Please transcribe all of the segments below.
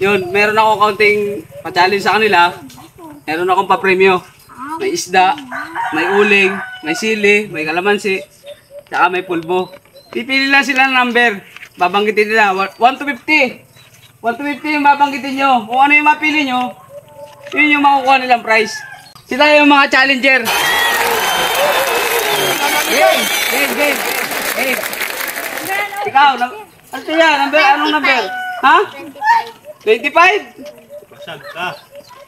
Yun, meron ako kaunting pa-challenge sa kanila. Meron akong pa-premyo. May isda, may uling, may sili, may kalamansi, saka may pulbo. Pipili lang sila ng number. Babanggitin nila. 1 to 50. 1 to 50 yung babanggitin nyo. Kung ano yung mapili nyo, yun yung makukuha nilang prize. Sila yung mga challenger. Game! Game! Game! Game! Ikaw, ano yan? Anong number? Ha? 25?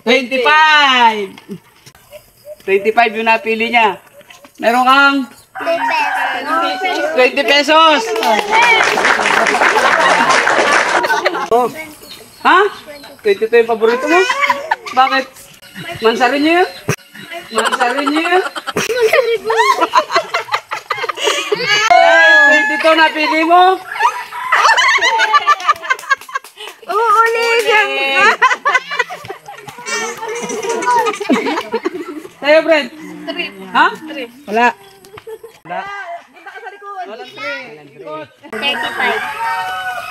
25! 25 yung napili niya. Meron kang 20 pesos. Ha? 22 yung paborito mo? Bakit? Mansarin niyo yun? Mansarin niyo yun? 22 napili mo? Uuligan mo. Sa'yo, Brent? Ha? Wala. Wala. Walang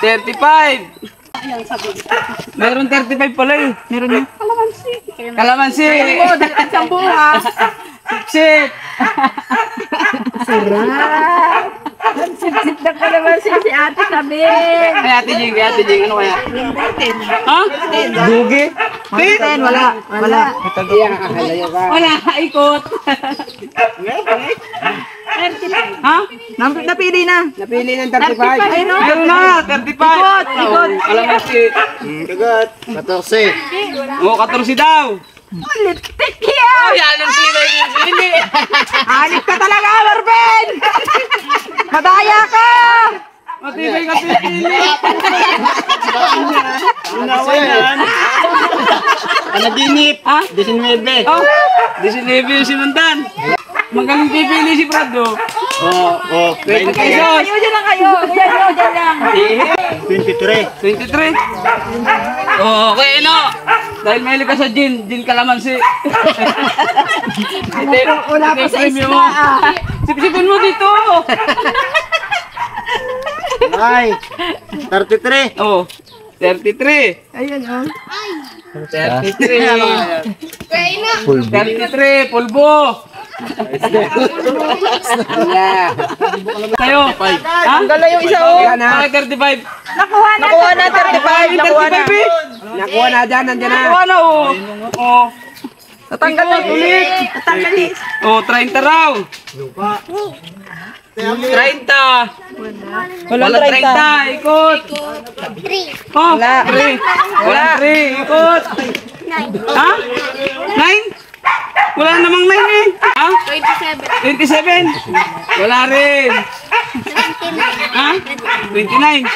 3. 35. Meron 35 pala eh. Meron yun. Kalamansi. Kalamansi. Isang buha. Sipsip. Sarap. Sip-sip na kalamansi si Ate Sabi. Ay, Ate Jing. Ate Jing. Ano kaya? Ha? Dugi? 10. Wala. Wala. Wala. Ikot. Ha? Napili na. Napili ng 35. Meron na. 35. Ikot. Kalamansi. Kagat. 14. Oo, 14 daw. Lipstick yan. Ay, anong sila yung sili? Hanip ka talaga, Marben. Madaya ka. Matibay ka sili. Unawa yan. Panaginip. Ha? 19. Oh, 19 yung sinundan. Magaling pipili si Prado. Oo. 20 pesos. Kayo dyan lang kayo. Dyan lang. 23. 23. Oh, okay, no. Dahil mahilig ka sa gin kalamansi. Wala pa sa isla. Sipsipin mo dito. Ay. 33. Oh, 33. Ayun, oh. 33. 33, pulbo. Tayo. Ha? Ang gala yung isa, oh. Bakit 35? Nakuha na 35. Nakuha na. Nakuha na dyan. Nandiyan na. Nakuha na, oh. Oh. Tatanggal na ulit. Tatanggal ulit. Oh, 30 raw. 30. Wala 30. Ikot. Oh, Wala. 3. Wala 3. Ikot. Ha? 9? Wala namang 9 eh. Ha? 27. Wala rin. Ha? 29.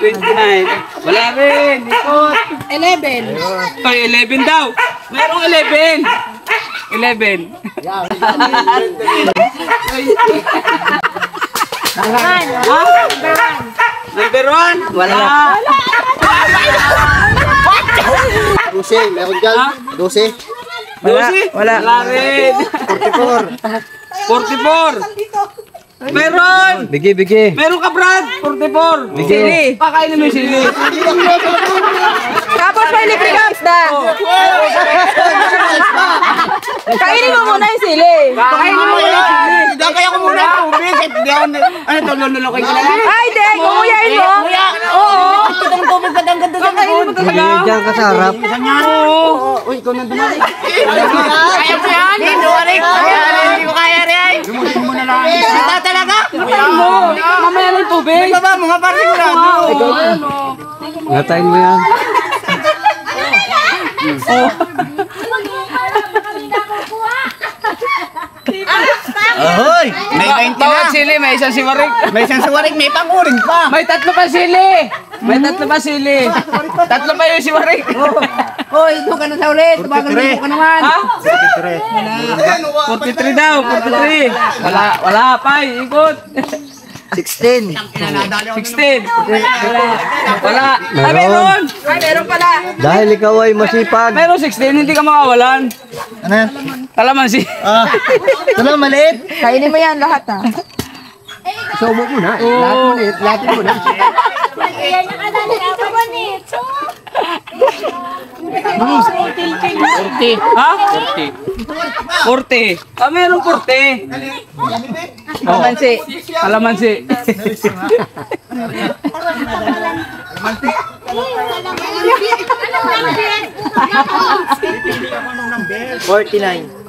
29. Wala rin. Ikot. 11. Ay, 11 daw. Merong 11. 11. Ha? Number 1? Wala. 12. Meron dyan. Ha? 12. 12? Wala rin. 44. 44. Meron. Bigi. Meron ka, Brad. 44. Sili. Pakainin mo yung sili. Tapos may libre gams na. Kainin mo muna yung sili. Pakainin mo yung sili. Kaya ko muna yung tubig. Ano ito? Lululokay ko na. Ay, di. Kumuyain mo. Oo. Ang tubig ka ng ganda sa Pakainin mo talaga. Diyan ka sa harap. Oo. Uy, ikaw nandun na. Kaya mo yan? Hindi ko kaya rin. Lumusin mo na lang. Ito talaga? Pakainin mo. Mamaya ng tubig. Baba mo nga parang sigurado. Ngatayin mo yan. Ahoy! May 20 Bawat na. sili, may isang siwarik. May isang sawarig, may panguring pa. May 3 pa sili. May 3 pa sili. 3 pa yung siwarig. Hoy, ito ka na sa ulit. Tumagal mo ka naman. Ha? 43. 43 daw, 43. Wala pa, ikot. 16. 16. Wala. Ah, meron. Ay, meron pala. Dahil ikaw ay masipag. Meron 16, hindi ka makawalan. Ano yan? Kalamansi. Ito lang, maliit. Kainin mo yan lahat ha. Sobo mo na. Lahat maliit. Lahat mo na. Ha? 40. Ah, meron 40. Kamansi. Kalamansi.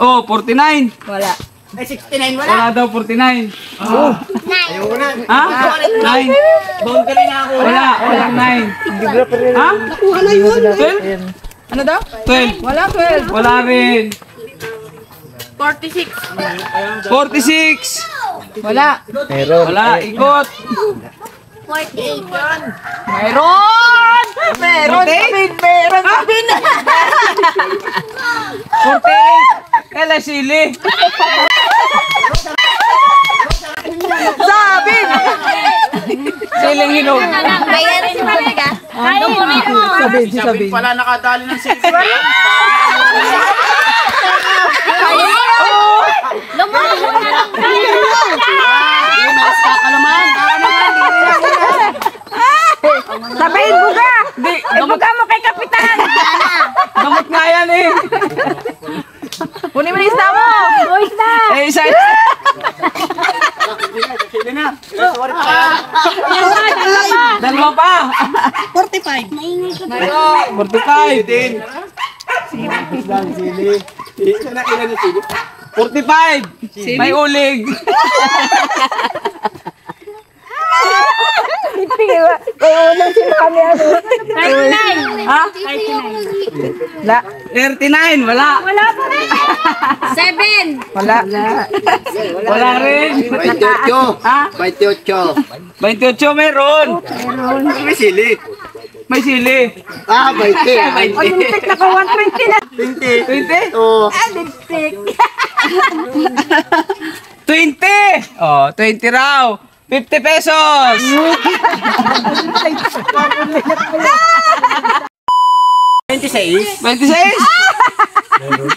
Oh, 49. Wala. Wala daw 49. Oh. Ha? 9. Wala, walang 9. Ha? Wala yun. 12? Ano daw? 12. Wala, 12. Wala rin. 46. 46. Wala. Meron. Wala, ikot. 48. Meron! Meron! Sabin! Meron! Sabin! 48. Kala sili. Sabin! Siling hinog. Bayan si Pamega. Sabin, si Sabin. Pala nakadali ng silbi. Sabihin mo ka! Di, Ibuka mo kay Kapitan! gamot nga yan eh. Kunin mo na isda mo! Boys na. Eh, isa. Dalawa pa. 45. 45. May ulig. Unang sinabi ano. 39. Ha? 39. Wala. 39. Wala. Wala pa rin. 7. Wala. Wala rin. 28. Ha? 28. 28 meron. May sili. May sili. 20. Olympic na ka 120 na. 20? Oo. Olympic. 20. Oh, 20 raw. 50 pesos. 26?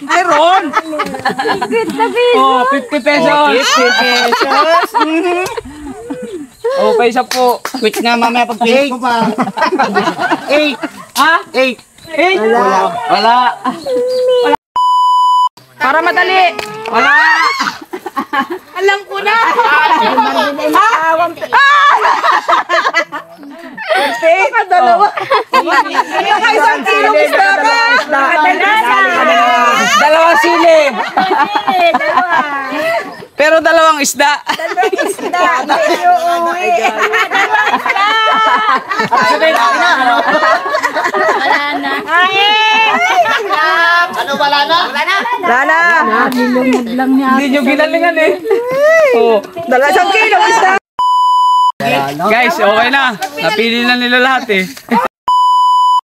Meron. Oh, 50 pesos. 50 pesos. Oh, paisa po. Quick na mamaya pag pilit ko pa. 8. Ha? 8. 8? Wala. Para madali. Wala. Alam ko na. Dalawa. Isang kilong isda ka. Dalawang sili. Pero dalawang isda. Wala na. Wala na. Hindi nyo ginalingan eh. Oh. Isang kilong isda. Guys, okay na. Napili na nila lahat eh.